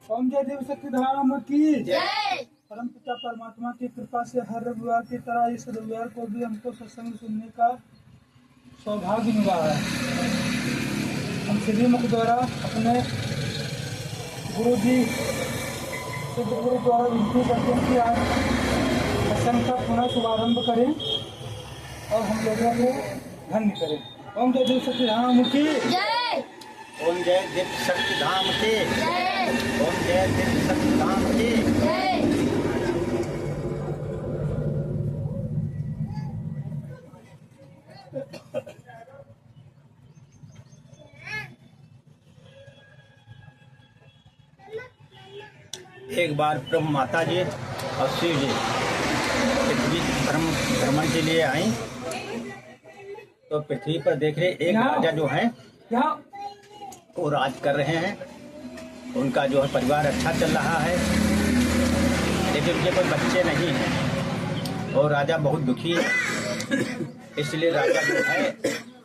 ओम जय देव शक्ति धाम की जय। परम पिता परमात्मा की कृपा से हर रविवार की तरह इस रविवार को भी हमको सत्संग सुनने का सौभाग्य मिला है। हम सभी मुख द्वारा अपने गुरु जी सिद्ध गुरु द्वारा विनती करते हैं कि आज सत्संग का पुनः शुभारंभ करें और हम लोगों को धन्य करें। ओम जय देव शक्ति धाम की जय। ओम जय देव शक्ति धाम की जय। ओम जय देव शक्ति धाम की जय। एक बार प्रभु माता जी और शिव जी पृथ्वी भ्रमण के लिए आई तो पृथ्वी पर देख रहे एक राजा जो है वो राज कर रहे हैं। उनका जो है परिवार अच्छा चल रहा है, लेकिन उनके कोई बच्चे नहीं हैं और राजा बहुत दुखी है। इसलिए राजा जो है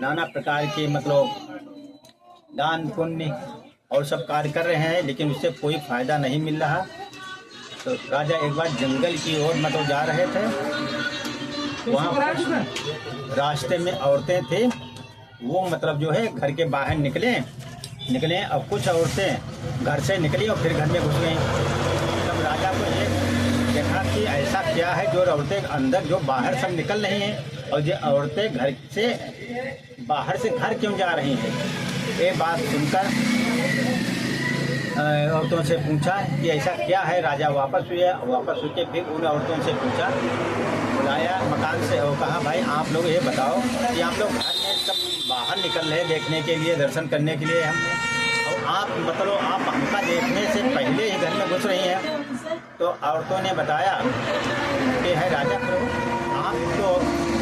नाना प्रकार के मतलब दान पुण्य और सब कार्य कर रहे हैं, लेकिन उससे कोई फायदा नहीं मिल रहा। तो राजा एक बार जंगल की ओर मतलब जा रहे थे, वहाँ रास्ते में औरतें थे, वो मतलब जो है घर के बाहर निकले और कुछ औरतें घर से निकली और फिर घर में घुस गई। तब राजा को ये देखा कि ऐसा क्या है जो औरतें अंदर जो बाहर सब निकल रही हैं और ये औरतें घर से बाहर से घर क्यों जा रही हैं। ये बात सुनकर औरतों से पूछा कि ऐसा क्या है। राजा वापस हुए, वापस होकर फिर उन औरतों से पूछा, बुलाया मकान से और कहा भाई आप लोग ये बताओ कि आप लोग घर में सब बाहर निकल रहे देखने के लिए, दर्शन करने के लिए हम, और आप मतलब आप हमका देखने से पहले ही घर में घुस रही हैं। तो औरतों ने बताया कि है राजा प्रभु, आप तो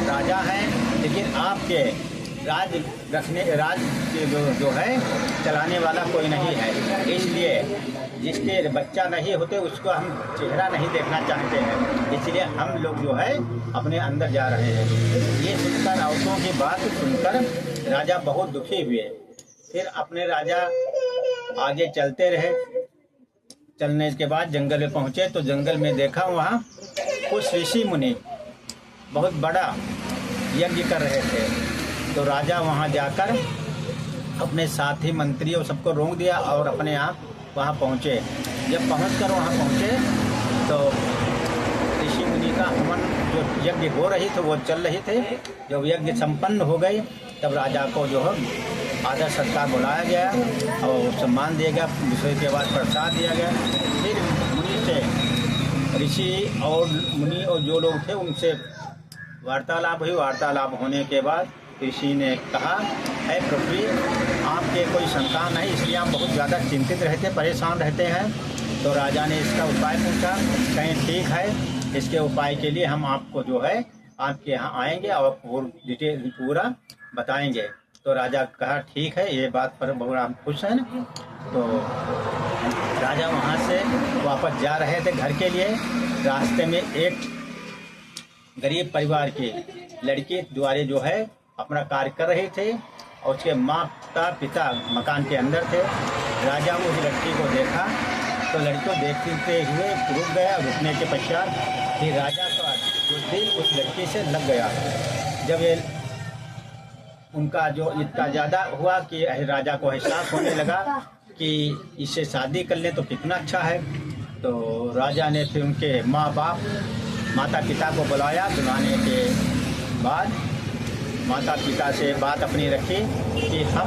राजा हैं, लेकिन आपके राज जो है चलाने वाला कोई नहीं है, इसलिए जिसके बच्चा नहीं होते उसको हम चेहरा नहीं देखना चाहते हैं, इसलिए हम लोग जो है अपने अंदर जा रहे हैं। ये सुनकर औरतों की बात सुनकर राजा बहुत दुखी हुए। फिर अपने राजा आगे चलते रहे। चलने के बाद जंगल में पहुँचे तो जंगल में देखा वहाँ कुछ ऋषि मुनि बहुत बड़ा यज्ञ कर रहे थे। तो राजा वहाँ जाकर अपने साथी मंत्री और सबको रोक दिया और अपने आप वहाँ पहुँचे। जब पहुँचकर वहाँ पहुँचे तो ऋषि मुनि का हवन जो यज्ञ हो रही थी वो चल रही थे। जब यज्ञ संपन्न हो गई तब राजा को जो है आदर सत्कार बुलाया गया और सम्मान दिया गया। दूसरे के बाद प्रसाद दिया गया। फिर मुनि से ऋषि और मुनि और जो लोग थे उनसे वार्तालाप हुई। वार्तालाप होने के बाद ऋषि ने कहा, है पृथ्वी आपके कोई संतान नहीं, इसलिए आप बहुत ज़्यादा चिंतित रहते, परेशान रहते हैं। तो राजा ने इसका उपाय पूछा। कहीं ठीक है, इसके उपाय के लिए हम आपको जो है आपके यहाँ आएंगे और डिटेल पूरा बताएंगे। तो राजा कहा ठीक है, ये बात पर बहुत हम खुश हैं। तो राजा वहाँ से वापस जा रहे थे घर के लिए। रास्ते में एक गरीब परिवार की लड़की द्वारे जो है अपना कार्य कर रहे थे और उसके माता पिता मकान के अंदर थे। राजा उस लड़की को देखा तो लड़की को देखते हुए रुक गया। रुकने के पश्चात फिर राजा का बुद्धि उस लड़की से लग गया। जब ये उनका जो इतना ज़्यादा हुआ कि राजा को एहसास होने लगा कि इससे शादी कर लें तो कितना अच्छा है। तो राजा ने फिर उनके माता पिता को बुलाया। बुलाने के बाद माता पिता से बात अपनी रखी कि हम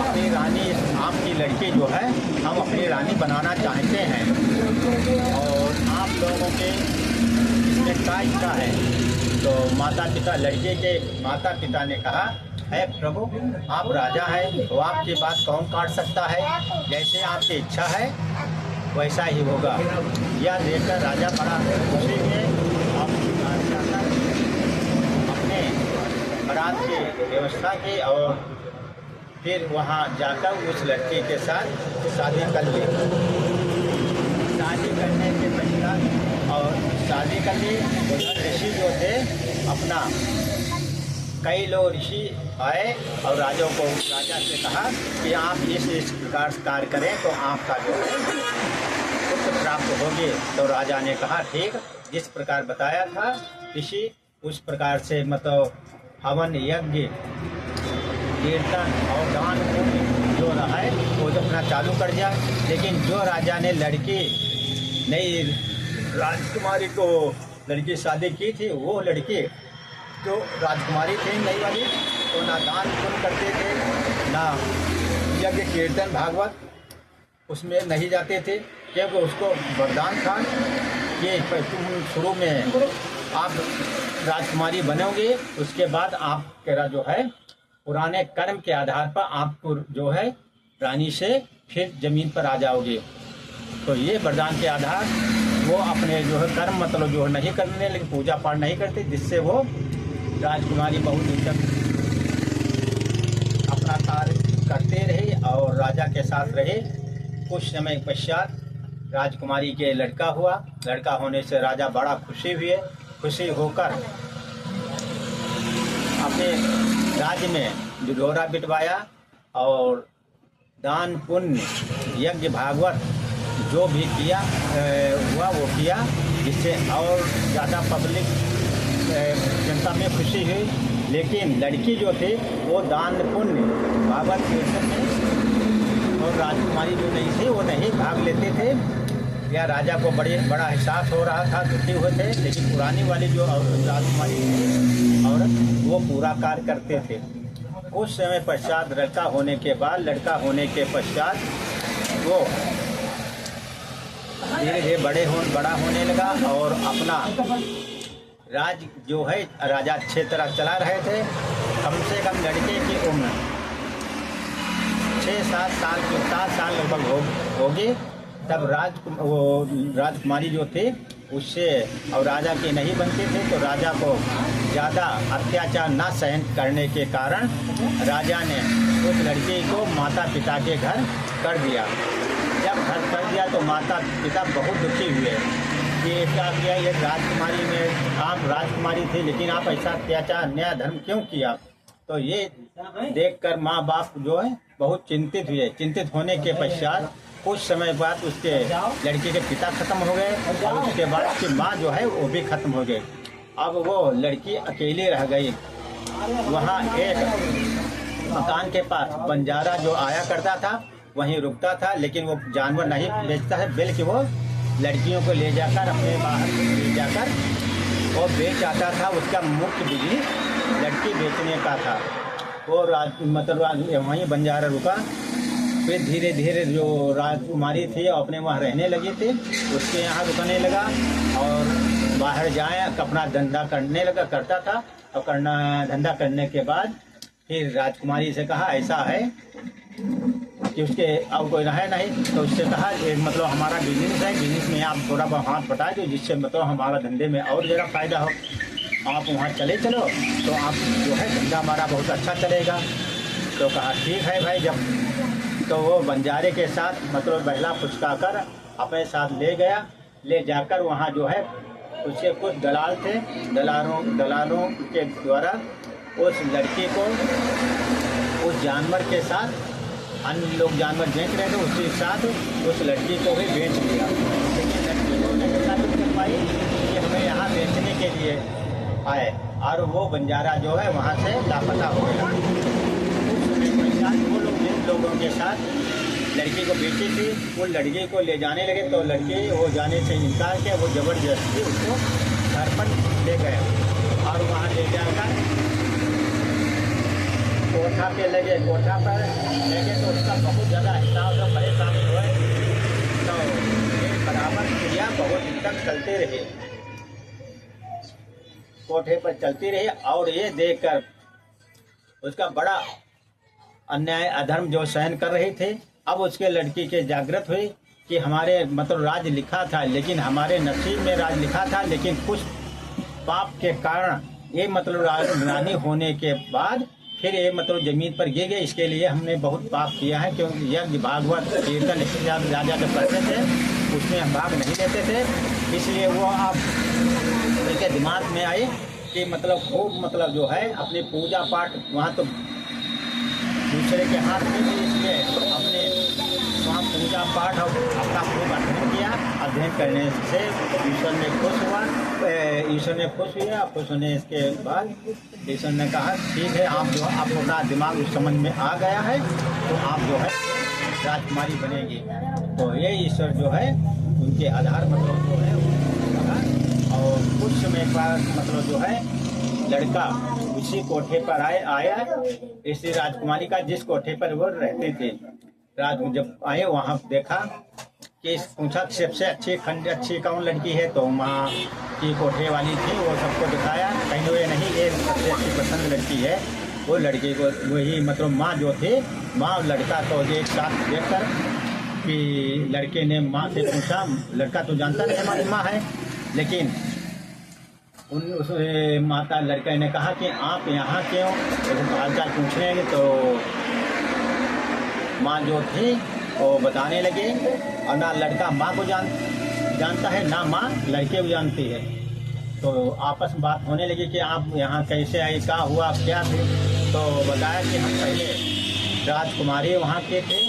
अपनी रानी, आपकी लड़की जो है हम अपनी रानी बनाना चाहते हैं और आप लोगों के इसमें क्या इच्छा है। तो लड़के के माता पिता ने कहा, है प्रभु आप राजा हैं तो आपकी बात कौन काट सकता है, जैसे आपकी इच्छा है वैसा ही होगा। यह देखकर राजा बड़ा खुशी में अपने बारात की व्यवस्था की और फिर वहाँ जाकर उस लड़की के साथ शादी कर ली। शादी करने के पश्चात और शादी कर ली। उधर ऋषि जो थे अपना कई लोग ऋषि आए और राजा से कहा कि आप इस प्रकार से कार्य करें तो आपका जो है पुत्र प्राप्त होगी। तो राजा ने कहा ठीक, जिस प्रकार बताया था ऋषि उस प्रकार से मतलब हवन यज्ञ कीर्तन और दान जो रहा है वो जो अपना चालू कर दिया। लेकिन जो राजा ने लड़की नई राजकुमारी को लड़की शादी की थी, वो लड़की जो राजकुमारी थी नई वाली, तो ना दान पुण्य करते थे, ना यज्ञ कीर्तन भागवत उसमें नहीं जाते थे, क्योंकि उसको वरदान था कि तुम शुरू में आप राजकुमारी बनोगे, उसके बाद आप तेरा जो है पुराने कर्म के आधार पर आपको जो है रानी से फिर जमीन पर आ जाओगे। तो ये वरदान के आधार वो अपने जो है कर्म मतलब जो है नहीं करने, लेकिन पूजा पाठ नहीं करते, जिससे वो राजकुमारी बहुत दिन तक अपना कार्य करते रहे और राजा के साथ रहे। कुछ समय पश्चात राजकुमारी के लड़का हुआ। लड़का होने से राजा बड़ा खुशी होकर अपने राज्य में ढिढोरा बिटवाया और दान पुण्य यज्ञ भागवत जो भी किया हुआ वो किया, जिससे और ज़्यादा पब्लिक जनता में खुशी हुई। लेकिन लड़की जो थी वो दान पुण्य भागवत कीर्तन में और राजकुमारी जो नहीं थी वो नहीं भाग लेते थे। या राजा को बड़ा एहसास हो रहा था, दुखी हुए थे। लेकिन पुरानी वाली जो राजकुमारी थी औरत वो पूरा कार्य करते थे। कुछ समय पश्चात लड़का होने के पश्चात वो धीरे धीरे बड़ा होने लगा और अपना राज जो है राजा अच्छे तरह चला रहे थे। कम से कम लड़के की उम्र 6-7 साल लगभग होगी। तब राजकुमारी जो थी उससे और राजा के नहीं बनते थे, तो राजा को ज़्यादा अत्याचार न सहन करने के कारण राजा ने उस लड़के को माता पिता के घर कर दिया। जब घर कर दिया तो माता पिता बहुत दुखी हुए कि क्या किया, ये राजकुमारी में आप राजकुमारी थी लेकिन आप ऐसा अत्याचार न्याय धर्म क्यों किया। तो ये देखकर माँ बाप जो है बहुत चिंतित हुए। चिंतित होने के पश्चात कुछ समय बाद उसके लड़के के पिता खत्म हो गए और उसके बाद उसकी माँ जो है वो भी खत्म हो गई। अब वो लड़की अकेली रह गई। वहाँ एक मकान के पास बंजारा जो आया करता था वहीं रुकता था, लेकिन वो जानवर नहीं बेचता है, बल्कि वो लड़कियों को ले जाकर अपने बाहर ले जाकर वो बेच आता था। उसका मुख्य बिजनेस लड़की बेचने का था। वो वहीं बंजारा रुका। फिर धीरे धीरे जो राजकुमारी थी अपने वहाँ रहने लगी थी, उसके यहाँ रुकने लगा और बाहर जाए अपना धंधा करता था। और धंधा करने के बाद फिर राजकुमारी से कहा ऐसा है कि उसके अब कोई रहे नहीं, तो उससे कहा मतलब हमारा बिजनेस है, बिजनेस में आप थोड़ा बहुत हाथ बटा दो जिससे मतलब हमारा धंधे में और ज़्यादा फायदा हो। आप वहाँ चलो तो आप जो है धंधा हमारा बहुत अच्छा चलेगा। तो कहा ठीक है भाई। जब तो वो बंजारे के साथ मतलब बहला फुचका कर अपने साथ ले जाकर वहाँ जो है उसके कुछ दलाल थे, दलालों के द्वारा उस लड़की को उस जानवर के साथ अन्य लोग जानवर बेच रहे थे उसके साथ उस लड़की को भी बेच दिया। लेकिन लड़की को नहीं साबित कर पाई कि हमें यहाँ बेचने के लिए आए और वो बंजारा जो है वहाँ से लापता हो गया। वो लोग जिन लोगों के साथ लड़की को बेची थी वो लड़की को ले जाने लगे, तो लड़की वो जाने से इनकार किया। वो ज़बरदस्ती उसको घर पर ले गए और वहाँ ले जाकर कोठा पे लगे। कोठा पर लगे तो उसका बहुत ज़्यादा हिसाब और परेशानी हुए। तो ये बराबर क्रिया बहुत दिन तक चलते रहे, कोठे पर चलती रही। और ये देखकर उसका बड़ा अन्याय अधर्म जो सहन कर रही थी। अब उसके लड़की के जागृत हुई कि हमारे मतलब राज लिखा था, लेकिन हमारे नसीब में राज लिखा था, लेकिन कुछ पाप के कारण ये मतलब रानी होने के बाद फिर ये मतलब जमीन पर गिर गए। इसके लिए हमने बहुत पाप किया है, क्योंकि यज्ञ भागवत कीर्तन राजा के करते थे उसमें हम भाग नहीं लेते थे। इसलिए वो आप उनके दिमाग में आई कि मतलब खूब मतलब जो है अपनी पूजा पाठ वहाँ तो दूसरे के हाथ में थी, इसलिए अपने वहाँ पूजा पाठ और अपना खूब अध्ययन किया। अध्ययन करने से ईश्वर ने खुश हुआ, ईश्वर ने खुश हुआ। खुश होने के बाद ईश्वर ने कहा ठीक है, आप जो अपना दिमाग उस समझ में आ गया है तो आप जो है राजकुमारी बनेगी। तो ये ईश्वर जो है उनके आधार मतलब जो है कहा। और कुछ समय बाद मतलब जो है लड़का उसी कोठे पर आया इसी राजकुमारी का, जिस कोठे पर वो रहते थे। जब आए वहाँ देखा कि पूछा सबसे अच्छी कौन लड़की है, तो माँ की कोठे वाली थी, वो सबको दिखाया। कहीं ये नहीं, ये सबसे अच्छी पसंद लड़की है। वो लड़की को वही मतलब माँ जो थे, माँ और लड़का तो एक साथ देखकर कि लड़के ने माँ से पूछा, लड़का तो जानता नहीं हमारी माँ है, लेकिन उस माता लड़के ने कहा कि आप यहाँ क्यों, तो हालचाल पूछने लगे। तो माँ जो थी वो बताने लगे, और ना लड़का माँ को जानता है, ना माँ लड़के को जानती है। तो आपस में बात होने लगी कि आप यहाँ कैसे आए, क्या हुआ, क्या थे। तो बताया कि हम पहले राजकुमारी वहाँ के थे,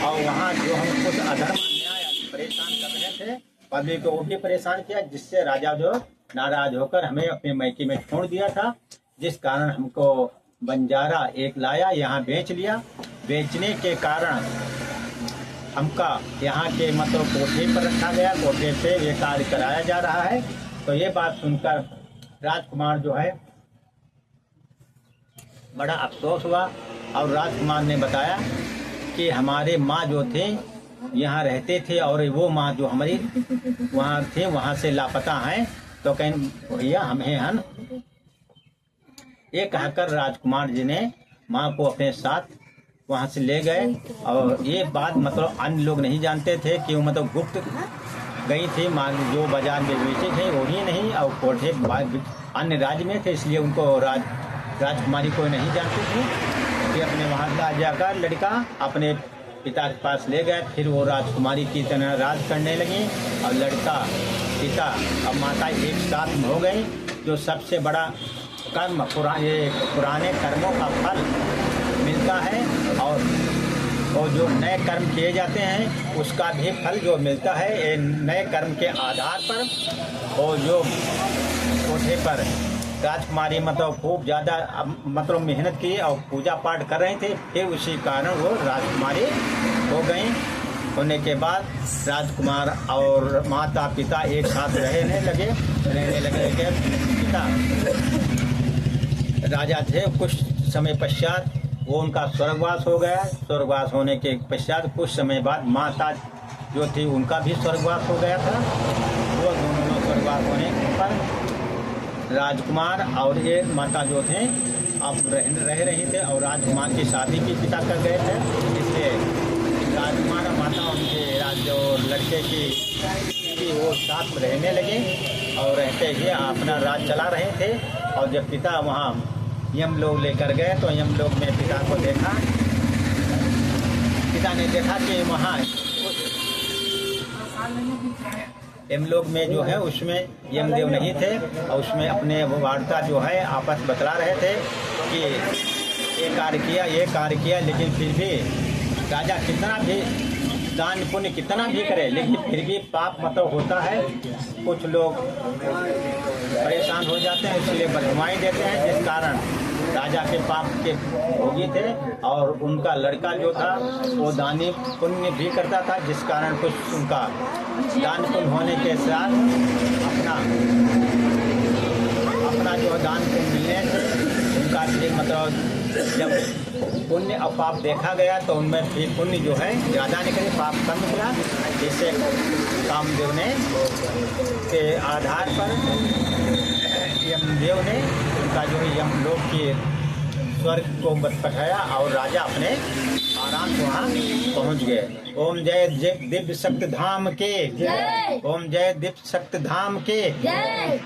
और वहाँ जो हम कुछ अधर्म अन्याय परेशान कर रहे थे, पब्लिक को भी परेशान किया, जिससे राजा जो नाराज होकर हमें अपने मैके में छोड़ दिया था। जिस कारण हमको बंजारा एक लाया, यहाँ बेच लिया। बेचने के कारण हमका यहाँ के मतलब कोठे पर रखा गया, कोठे से ये कार्य कराया जा रहा है। तो ये बात सुनकर राजकुमार जो है बड़ा अफसोस हुआ, और राजकुमार ने बताया कि हमारे माँ जो थे यहाँ रहते थे, और वो माँ जो हमारी वहाँ थे वहाँ से लापता हैं। तो कहीं भैया हमें हन ये कहकर राजकुमार जी ने माँ को अपने साथ वहाँ से ले गए। और ये बात मतलब अन्य लोग नहीं जानते थे कि वो मतलब गुप्त गई थी। माँ जो बाजार में बेचे थे वो ही नहीं, और कोठे अन्य राज्य में थे, इसलिए उनको राजकुमारी कोई नहीं जानती थी। कि अपने वहाँ जाकर लड़का अपने पिता के पास ले गए। फिर वो राजकुमारी की तरह राज करने लगी, और लड़का पिता और माता एक साथ हो गए। जो सबसे बड़ा कर्म पुराने कर्मों का फल मिलता है, और जो नए कर्म किए जाते हैं उसका भी फल जो मिलता है नए कर्म के आधार पर। और जो कोठे पर राजकुमारी मतलब खूब ज़्यादा मतलब मेहनत की और पूजा पाठ कर रहे थे, फिर उसी कारण वो राजकुमारी हो गई। होने के बाद राजकुमार और माता पिता एक साथ रहने लगे के पिता राजा थे। कुछ समय पश्चात वो उनका स्वर्गवास हो गया। स्वर्गवास होने के पश्चात कुछ समय बाद माता जो थी उनका भी स्वर्गवास हो गया था। वो दोनों स्वर्गवास होने पर राजकुमार और ये माता जो थे अब रह रही थे, और राजकुमार की शादी भी पिता कर गए थे। इसलिए राजकुमार और माता उनके जो लड़के की वो साथ रहने लगे, और रहते ही अपना राज चला रहे थे। और जब पिता वहाँ यमलोक लेकर गए तो यमलोक में पिता को देखा। पिता ने देखा कि वहाँ यमलोक में जो है उसमें यमदेव नहीं थे, और उसमें अपने वार्ता जो है आपस बतला रहे थे कि ये कार्य किया, लेकिन फिर भी राजा कितना भी दान पुण्य कितना भी करे, लेकिन फिर भी पाप मतलब होता है। कुछ लोग परेशान हो जाते हैं, इसलिए बदमाई देते हैं, जिस कारण राजा के पाप के भोगी थे। और उनका लड़का जो था वो दानी पुण्य भी करता था, जिस कारण कुछ उनका दान पुण्य होने के साथ अपना जो दान पुण्य मिलने उनका भी मतलब जब पुण्य और पाप देखा गया तो उनमें भी पुण्य जो है ज़्यादा निकले, पाप कम निकला। जिससे कामदेव ने के आधार पर यमदेव ने उनका जो है यमलोक की स्वर्ग को पठाया, और राजा अपने आराम से वहाँ पहुँच गए। ओम जय दिव्य शक्ति धाम के जय। ओम जय दिव्य शक्ति धाम के जय।